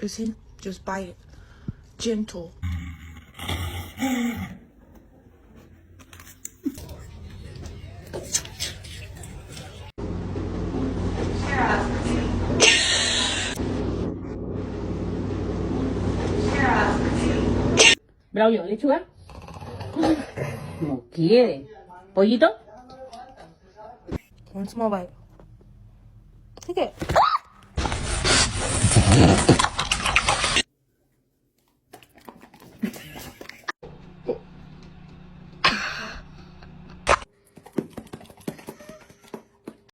You see? Just bite it. Gentle. Braulio, lechuga. No quiere. ¿Pollito? One small bite. Take it.